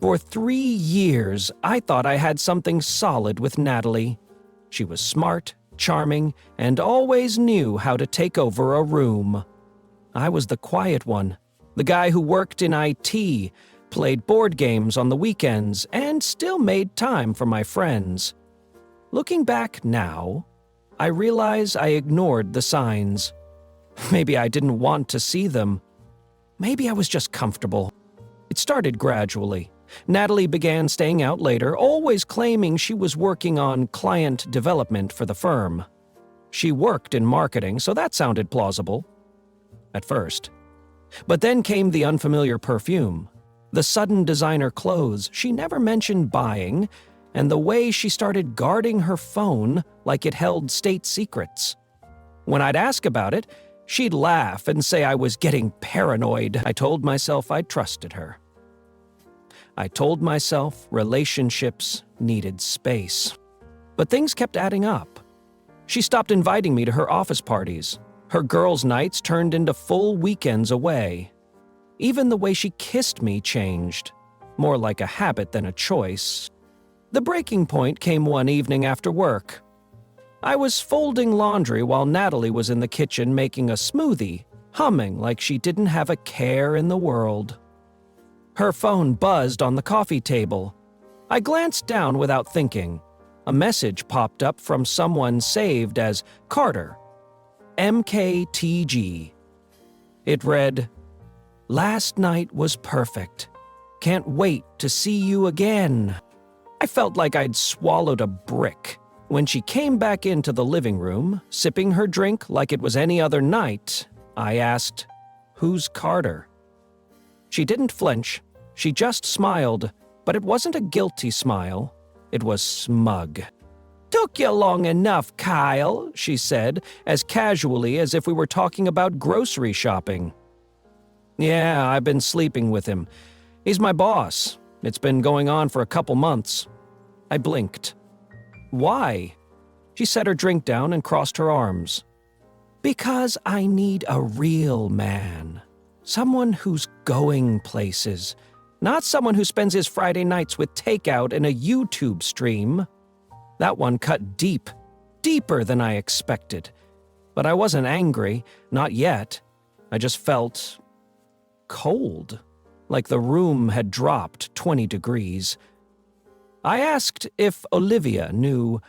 For 3 years, I thought I had something solid with Natalie. She was smart, charming, and always knew how to take over a room. I was the quiet one, the guy who worked in IT, played board games on the weekends, and still made time for my friends. Looking back now, I realize I ignored the signs. Maybe I didn't want to see them. Maybe I was just comfortable. It started gradually. Natalie began staying out later, always claiming she was working on client development for the firm. She worked in marketing, so that sounded plausible. At first. But then came the unfamiliar perfume, the sudden designer clothes she never mentioned buying, and the way she started guarding her phone like it held state secrets. When I'd ask about it, she'd laugh and say I was getting paranoid. I told myself I trusted her. I told myself relationships needed space. But things kept adding up. She stopped inviting me to her office parties. Her girls' nights turned into full weekends away. Even the way she kissed me changed, more like a habit than a choice. The breaking point came one evening after work. I was folding laundry while Natalie was in the kitchen making a smoothie, humming like she didn't have a care in the world. Her phone buzzed on the coffee table. I glanced down without thinking. A message popped up from someone saved as Carter, MKTG. It read, "Last night was perfect. Can't wait to see you again." I felt like I'd swallowed a brick. When she came back into the living room, sipping her drink like it was any other night, I asked, "Who's Carter?" She didn't flinch. She just smiled, but it wasn't a guilty smile. It was smug. "Took you long enough, Kyle," she said, as casually as if we were talking about grocery shopping. "Yeah, I've been sleeping with him. He's my boss. It's been going on for a couple months." I blinked. "Why?" She set her drink down and crossed her arms. "Because I need a real man. Someone who's going places. Not someone who spends his Friday nights with takeout and a YouTube stream." That one cut deep, deeper than I expected. But I wasn't angry, not yet. I just felt cold, like the room had dropped 20 degrees. I asked if Olivia knew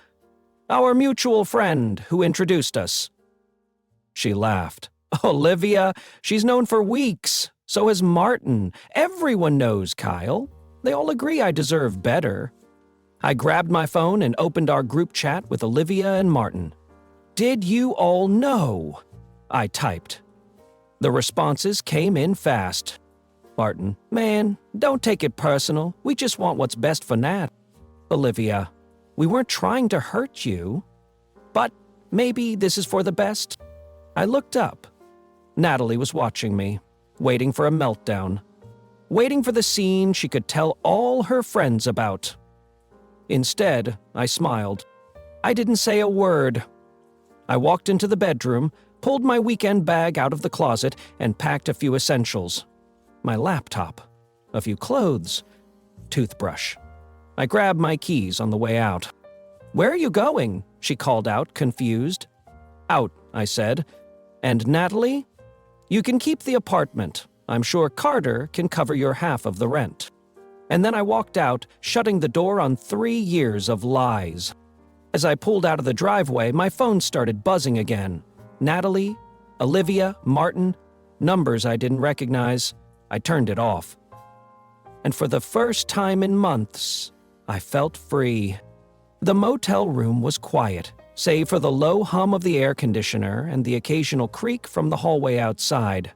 our mutual friend who introduced us. She laughed. "Olivia? She's known for weeks. So has Martin. Everyone knows Kyle. They all agree I deserve better." I grabbed my phone and opened our group chat with Olivia and Martin. "Did you all know?" I typed. The responses came in fast. Martin, "Man, don't take it personal. We just want what's best for Nat." Olivia, "We weren't trying to hurt you. But maybe this is for the best." I looked up. Natalie was watching me, waiting for a meltdown. Waiting for the scene she could tell all her friends about. Instead, I smiled. I didn't say a word. I walked into the bedroom, pulled my weekend bag out of the closet, and packed a few essentials. My laptop, a few clothes, toothbrush. I grabbed my keys on the way out. "Where are you going?" she called out, confused. "Out," I said. "And Natalie? You can keep the apartment. I'm sure Carter can cover your half of the rent." And then I walked out, shutting the door on 3 years of lies. As I pulled out of the driveway, my phone started buzzing again. Natalie, Olivia, Martin, numbers I didn't recognize. I turned it off. And for the first time in months, I felt free. The motel room was quiet, save for the low hum of the air conditioner and the occasional creak from the hallway outside.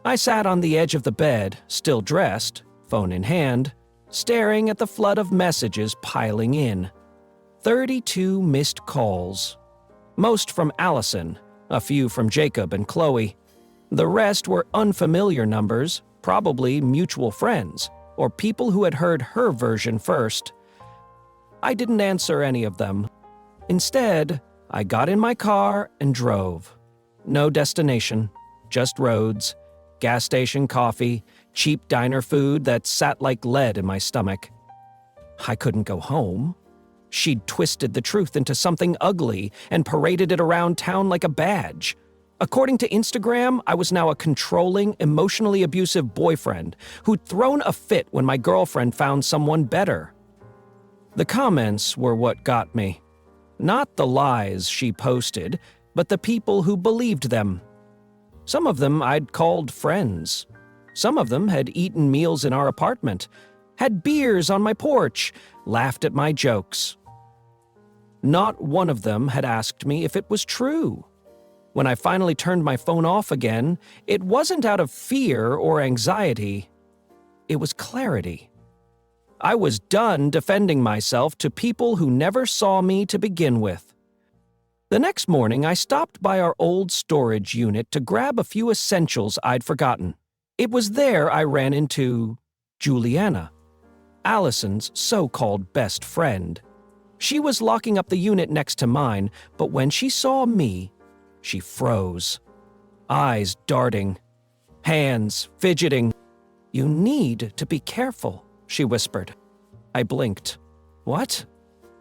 I sat on the edge of the bed, still dressed, phone in hand, staring at the flood of messages piling in. 32 missed calls. Most from Allison, a few from Jacob and Chloe. The rest were unfamiliar numbers, probably mutual friends, or people who had heard her version first. I didn't answer any of them. Instead, I got in my car and drove. No destination, just roads, gas station coffee, cheap diner food that sat like lead in my stomach. I couldn't go home. She'd twisted the truth into something ugly and paraded it around town like a badge. According to Instagram, I was now a controlling, emotionally abusive boyfriend who'd thrown a fit when my girlfriend found someone better. The comments were what got me. Not the lies she posted, but the people who believed them. Some of them I'd called friends. Some of them had eaten meals in our apartment, had beers on my porch, laughed at my jokes. Not one of them had asked me if it was true. When I finally turned my phone off again, it wasn't out of fear or anxiety. It was clarity. I was done defending myself to people who never saw me to begin with. The next morning, I stopped by our old storage unit to grab a few essentials I'd forgotten. It was there I ran into Juliana, Allison's so-called best friend. She was locking up the unit next to mine, but when she saw me, she froze, eyes darting, hands fidgeting. "You need to be careful," she whispered. I blinked. "What?"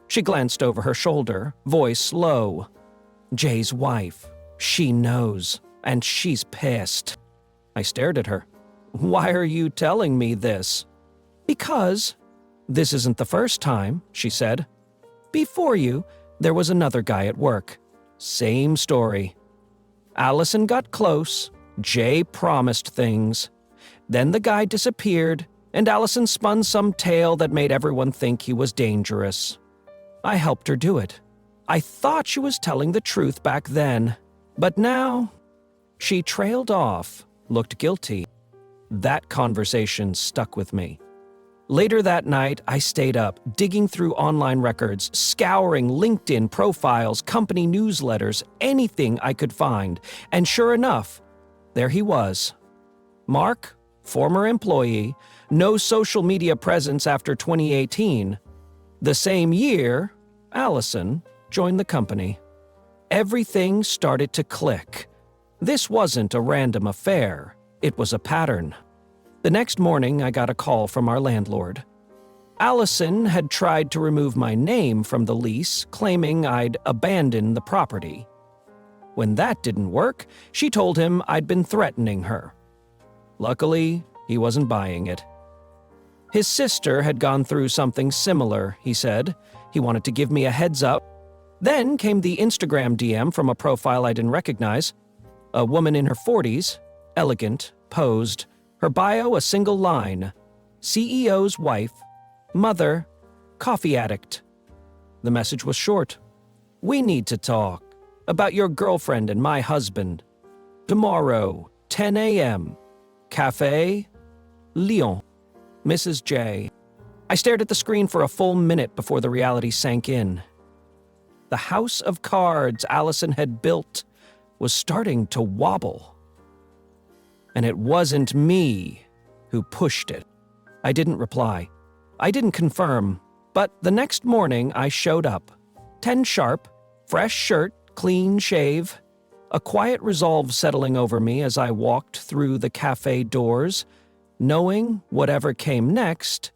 She glanced over her shoulder, voice low. "Jay's wife. She knows, and she's pissed." I stared at her. "Why are you telling me this?" "Because this isn't the first time," she said. "Before you, there was another guy at work. Same story. Allison got close, Jay promised things. Then the guy disappeared, and Allison spun some tale that made everyone think he was dangerous. I helped her do it. I thought she was telling the truth back then, but now..." She trailed off, looked guilty. That conversation stuck with me. Later that night, I stayed up, digging through online records, scouring LinkedIn profiles, company newsletters, anything I could find. And sure enough, there he was. Mark, former employee, no social media presence after 2018. The same year, Allison joined the company. Everything started to click. This wasn't a random affair. It was a pattern. The next morning, I got a call from our landlord. Allison had tried to remove my name from the lease, claiming I'd abandoned the property. When that didn't work, she told him I'd been threatening her. Luckily, he wasn't buying it. His sister had gone through something similar, he said. He wanted to give me a heads up. Then came the Instagram DM from a profile I didn't recognize. A woman in her 40s, elegant, posed. Her bio a single line. CEO's wife, mother, coffee addict. The message was short. "We need to talk about your girlfriend and my husband. Tomorrow, 10 a.m. Café, Lyon. Mrs. J." I stared at the screen for a full minute before the reality sank in. The house of cards Allison had built was starting to wobble. And it wasn't me who pushed it. I didn't reply. I didn't confirm. But the next morning, I showed up. 10 sharp, fresh shirt, clean shave. A quiet resolve settling over me as I walked through the cafe doors, knowing whatever came next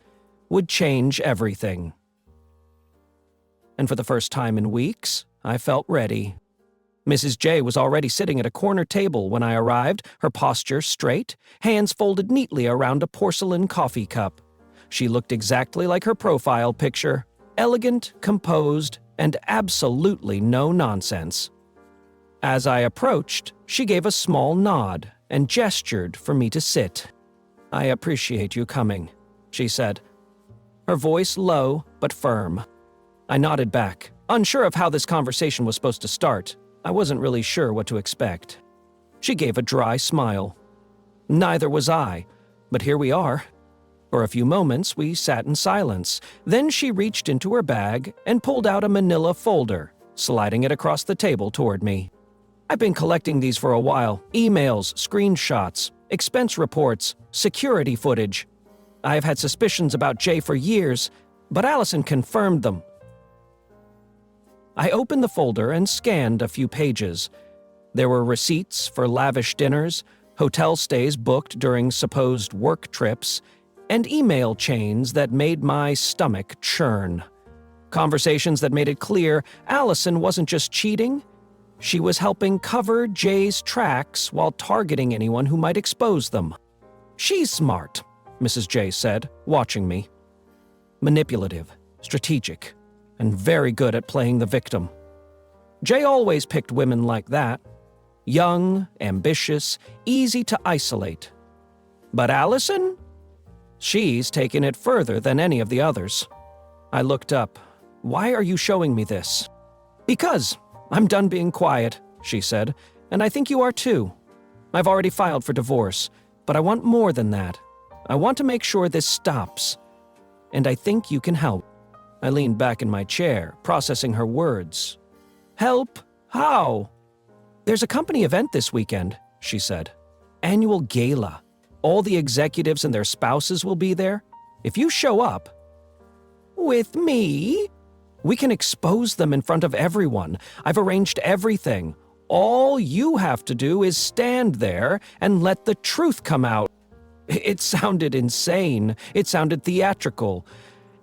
would change everything. And for the first time in weeks, I felt ready. Mrs. J was already sitting at a corner table when I arrived, her posture straight, hands folded neatly around a porcelain coffee cup. She looked exactly like her profile picture, elegant, composed, and absolutely no nonsense. As I approached, she gave a small nod and gestured for me to sit. "I appreciate you coming," she said. Her voice low but firm. I nodded back, unsure of how this conversation was supposed to start. I wasn't really sure what to expect. She gave a dry smile. Neither was I, but here we are. For a few moments, we sat in silence. Then she reached into her bag and pulled out a manila folder, sliding it across the table toward me. "I've been collecting these for a while. Emails, screenshots, expense reports, security footage. I've had suspicions about Jay for years, but Allison confirmed them." I opened the folder and scanned a few pages. There were receipts for lavish dinners, hotel stays booked during supposed work trips, and email chains that made my stomach churn. Conversations that made it clear Allison wasn't just cheating, she was helping cover Jay's tracks while targeting anyone who might expose them. "She's smart," Mrs. J said, watching me. "Manipulative, strategic, and very good at playing the victim. Jay always picked women like that. Young, ambitious, easy to isolate. But Allison? She's taken it further than any of the others." I looked up. "Why are you showing me this?" "Because I'm done being quiet," she said, "and I think you are too. I've already filed for divorce, but I want more than that. I want to make sure this stops. And I think you can help." I leaned back in my chair, processing her words. "Help? How?" "There's a company event this weekend," she said. "Annual gala. All the executives and their spouses will be there. If you show up..." "With me?" "We can expose them in front of everyone. I've arranged everything. All you have to do is stand there and let the truth come out." It sounded insane. It sounded theatrical.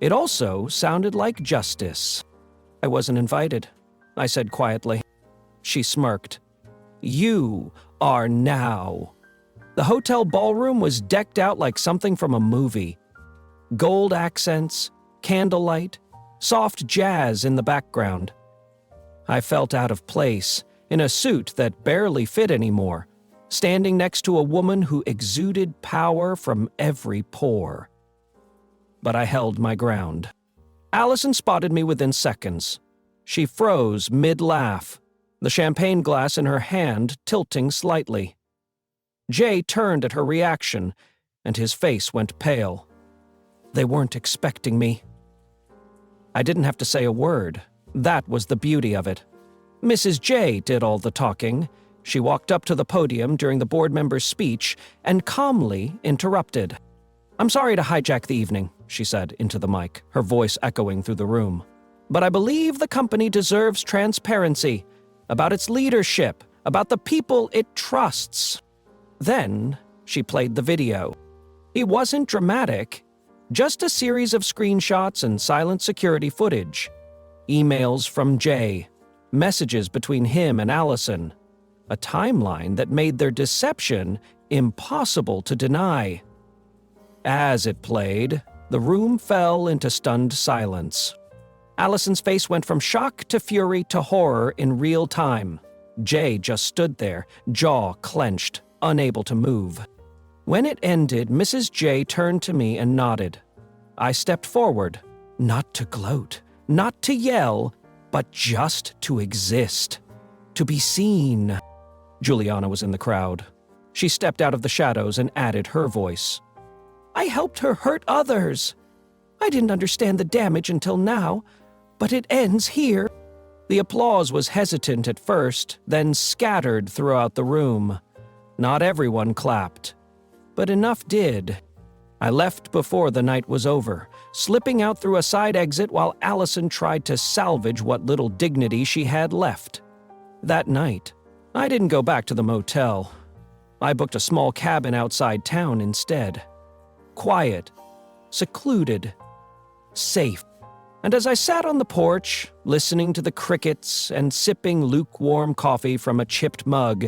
It also sounded like justice. "I wasn't invited," I said quietly. She smirked. "You are now." The hotel ballroom was decked out like something from a movie. Gold accents, candlelight, soft jazz in the background. I felt out of place, in a suit that barely fit anymore, standing next to a woman who exuded power from every pore. But I held my ground. Allison spotted me within seconds. She froze mid-laugh, the champagne glass in her hand tilting slightly. Jay turned at her reaction, and his face went pale. They weren't expecting me. I didn't have to say a word. That was the beauty of it. Mrs. J did all the talking. She walked up to the podium during the board member's speech and calmly interrupted. "I'm sorry to hijack the evening," she said into the mic, her voice echoing through the room. "But I believe the company deserves transparency about its leadership, about the people it trusts." Then she played the video. It wasn't dramatic. Just a series of screenshots and silent security footage. Emails from Jay, messages between him and Allison. A timeline that made their deception impossible to deny. As it played, the room fell into stunned silence. Allison's face went from shock to fury to horror in real time. Jay just stood there, jaw clenched, unable to move. When it ended, Mrs. J turned to me and nodded. I stepped forward, not to gloat, not to yell, but just to exist, to be seen. Juliana was in the crowd. She stepped out of the shadows and added her voice. "I helped her hurt others. I didn't understand the damage until now, but it ends here." The applause was hesitant at first, then scattered throughout the room. Not everyone clapped, but enough did. I left before the night was over, slipping out through a side exit while Allison tried to salvage what little dignity she had left. That night, I didn't go back to the motel. I booked a small cabin outside town instead. Quiet, secluded, safe. And as I sat on the porch, listening to the crickets and sipping lukewarm coffee from a chipped mug,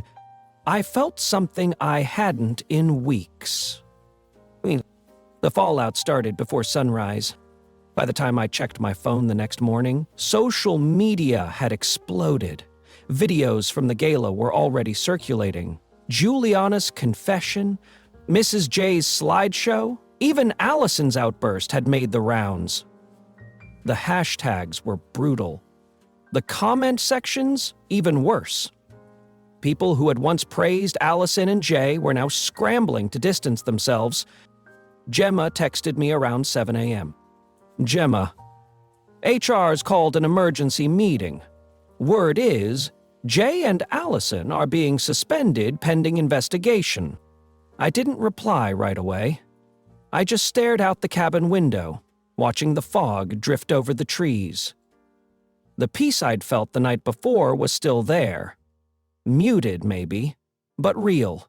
I felt something I hadn't in weeks. The fallout started before sunrise. By the time I checked my phone the next morning, social media had exploded. Videos from the gala were already circulating. Juliana's confession, Mrs. J's slideshow, even Allison's outburst had made the rounds. The hashtags were brutal. The comment sections, even worse. People who had once praised Allison and Jay were now scrambling to distance themselves. Gemma texted me around 7 a.m. "Gemma, HR's called an emergency meeting. Word is, Jay and Allison are being suspended pending investigation." I didn't reply right away. I just stared out the cabin window, watching the fog drift over the trees. The peace I'd felt the night before was still there. Muted, maybe, but real.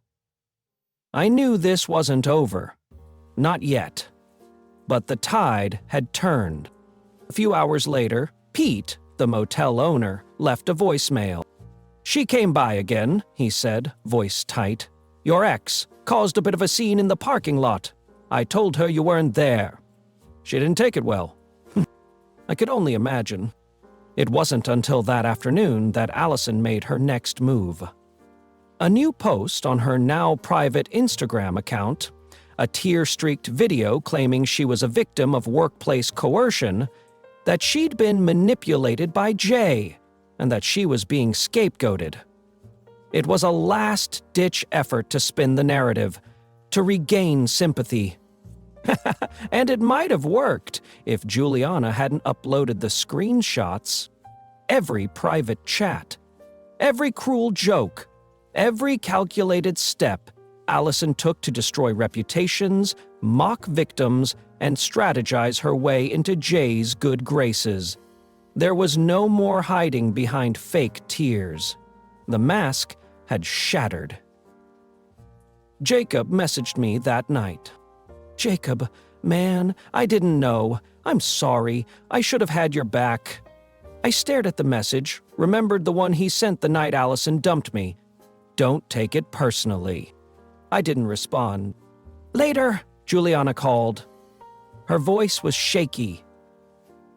I knew this wasn't over. Not yet. But the tide had turned. A few hours later, Pete, the motel owner, left a voicemail. "She came by again," he said, voice tight. "Your ex caused a bit of a scene in the parking lot. I told her you weren't there. She didn't take it well." I could only imagine. It wasn't until that afternoon that Allison made her next move. A new post on her now private Instagram account, a tear-streaked video claiming she was a victim of workplace coercion, that she'd been manipulated by Jay, and that she was being scapegoated. It was a last-ditch effort to spin the narrative, to regain sympathy. And it might have worked if Juliana hadn't uploaded the screenshots. Every private chat, every cruel joke, every calculated step Allison took to destroy reputations, mock victims, and strategize her way into Jay's good graces. There was no more hiding behind fake tears. The mask had shattered. Jacob messaged me that night. "Jacob, man, I didn't know. I'm sorry. I should have had your back." I stared at the message, remembered the one he sent the night Allison dumped me. "Don't take it personally." I didn't respond. "Later," Juliana called. Her voice was shaky,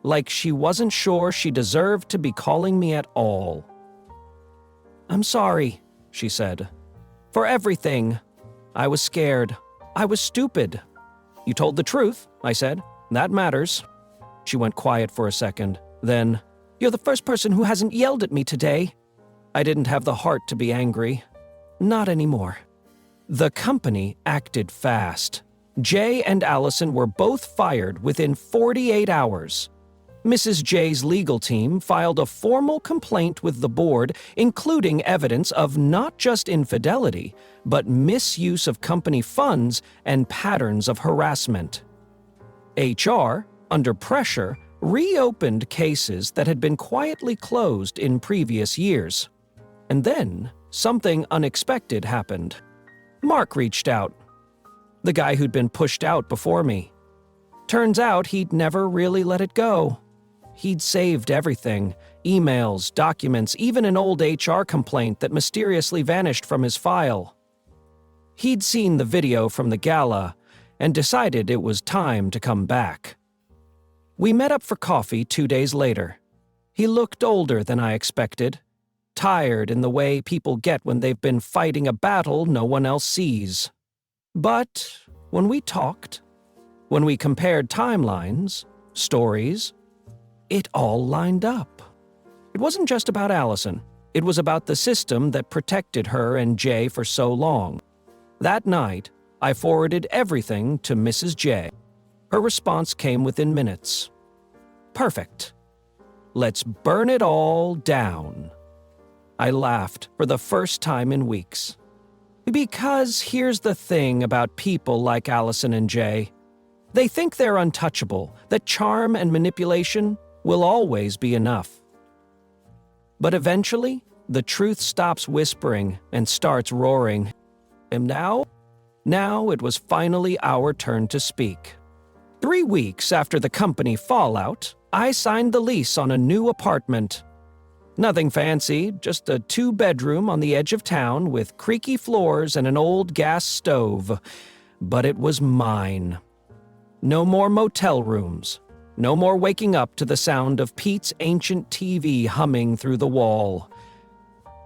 like she wasn't sure she deserved to be calling me at all. "I'm sorry," she said. "For everything. I was scared. I was stupid." "You told the truth," I said. "That matters." She went quiet for a second. Then, "You're the first person who hasn't yelled at me today." I didn't have the heart to be angry. Not anymore. The company acted fast. Jay and Allison were both fired within 48 hours. Mrs. J's legal team filed a formal complaint with the board, including evidence of not just infidelity, but misuse of company funds and patterns of harassment. HR, under pressure, reopened cases that had been quietly closed in previous years. And then, something unexpected happened. Mark reached out. The guy who'd been pushed out before me. Turns out he'd never really let it go. He'd saved everything, emails, documents, even an old HR complaint that mysteriously vanished from his file. He'd seen the video from the gala and decided it was time to come back. We met up for coffee 2 days later. He looked older than I expected, tired in the way people get when they've been fighting a battle no one else sees. But when we talked, when we compared timelines, stories, it all lined up. It wasn't just about Allison. It was about the system that protected her and Jay for so long. That night, I forwarded everything to Mrs. J. Her response came within minutes. "Perfect. Let's burn it all down." I laughed for the first time in weeks. Because here's the thing about people like Allison and Jay. They think they're untouchable, that charm and manipulation will always be enough. But eventually, the truth stops whispering and starts roaring. And now it was finally our turn to speak. 3 weeks after the company fallout, I signed the lease on a new apartment. Nothing fancy, just a 2-bedroom on the edge of town with creaky floors and an old gas stove. But it was mine. No more motel rooms. No more waking up to the sound of Pete's ancient TV humming through the wall.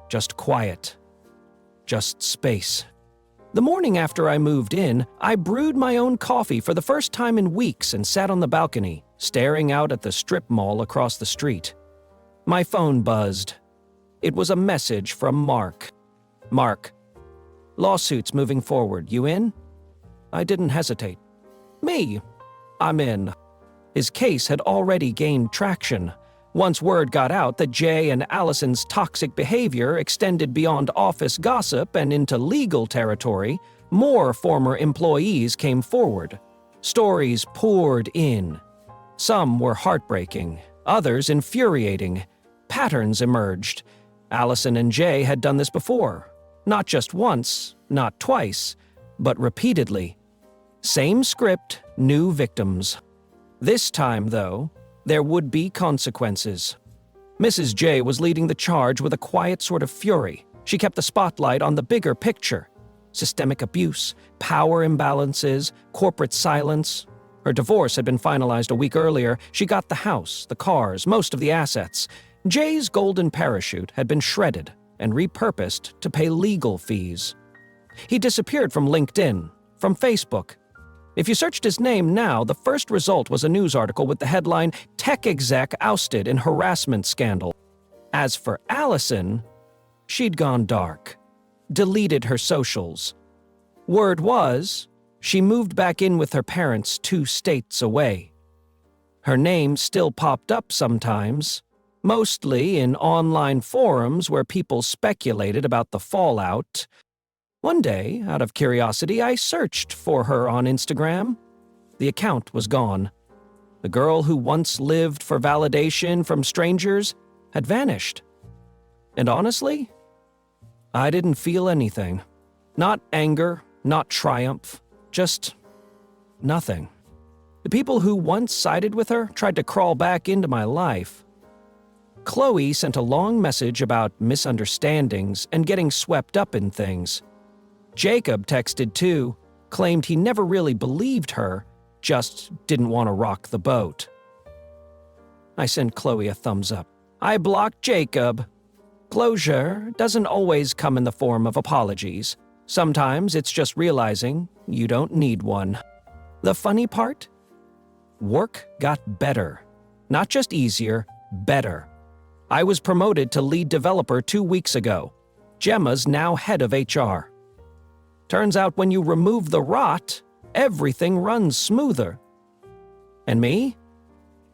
Just quiet. Just space. The morning after I moved in, I brewed my own coffee for the first time in weeks and sat on the balcony, staring out at the strip mall across the street. My phone buzzed. It was a message from Mark. "Mark, lawsuits moving forward. You in?" I didn't hesitate. "Me? I'm in." His case had already gained traction. Once word got out that Jay and Allison's toxic behavior extended beyond office gossip and into legal territory, more former employees came forward. Stories poured in. Some were heartbreaking, others infuriating. Patterns emerged. Allison and Jay had done this before. Not just once, not twice, but repeatedly. Same script, new victims. This time, though, there would be consequences. Mrs. J was leading the charge with a quiet sort of fury. She kept the spotlight on the bigger picture. Systemic abuse, power imbalances, corporate silence. Her divorce had been finalized a week earlier. She got the house, the cars, most of the assets. Jay's golden parachute had been shredded and repurposed to pay legal fees. He disappeared from LinkedIn, from Facebook. If you searched his name now, the first result was a news article with the headline, "Tech Exec Ousted in Harassment Scandal." As for Allison, she'd gone dark, deleted her socials. Word was, she moved back in with her parents 2 states away. Her name still popped up sometimes, mostly in online forums where people speculated about the fallout. One day, out of curiosity, I searched for her on Instagram. The account was gone. The girl who once lived for validation from strangers had vanished. And honestly, I didn't feel anything. Not anger, not triumph, just nothing. The people who once sided with her tried to crawl back into my life. Chloe sent a long message about misunderstandings and getting swept up in things. Jacob texted too, claimed he never really believed her, just didn't want to rock the boat. I sent Chloe a thumbs up. I blocked Jacob. Closure doesn't always come in the form of apologies. Sometimes it's just realizing you don't need one. The funny part? Work got better. Not just easier, better. I was promoted to lead developer 2 weeks ago. Gemma's now head of HR. Turns out when you remove the rot, everything runs smoother. And me?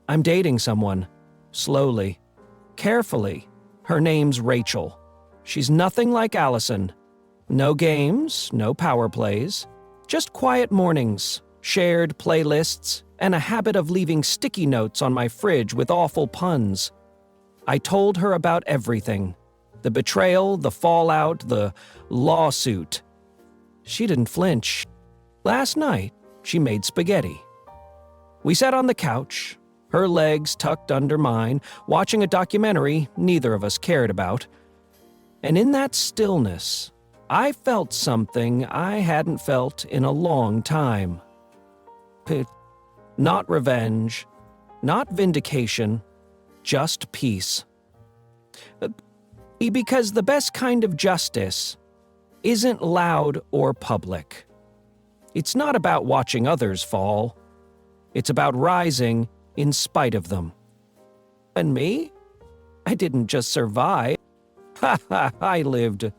I'm dating someone. Slowly. Carefully. Her name's Rachel. She's nothing like Allison. No games, no power plays. Just quiet mornings, shared playlists, and a habit of leaving sticky notes on my fridge with awful puns. I told her about everything. The betrayal, the fallout, the lawsuit. She didn't flinch. Last night, she made spaghetti. We sat on the couch, her legs tucked under mine, watching a documentary neither of us cared about. And in that stillness, I felt something I hadn't felt in a long time. Not revenge, not vindication, just peace. Because the best kind of justice isn't loud or public. It's not about watching others fall. It's about rising in spite of them. And me? I didn't just survive. I lived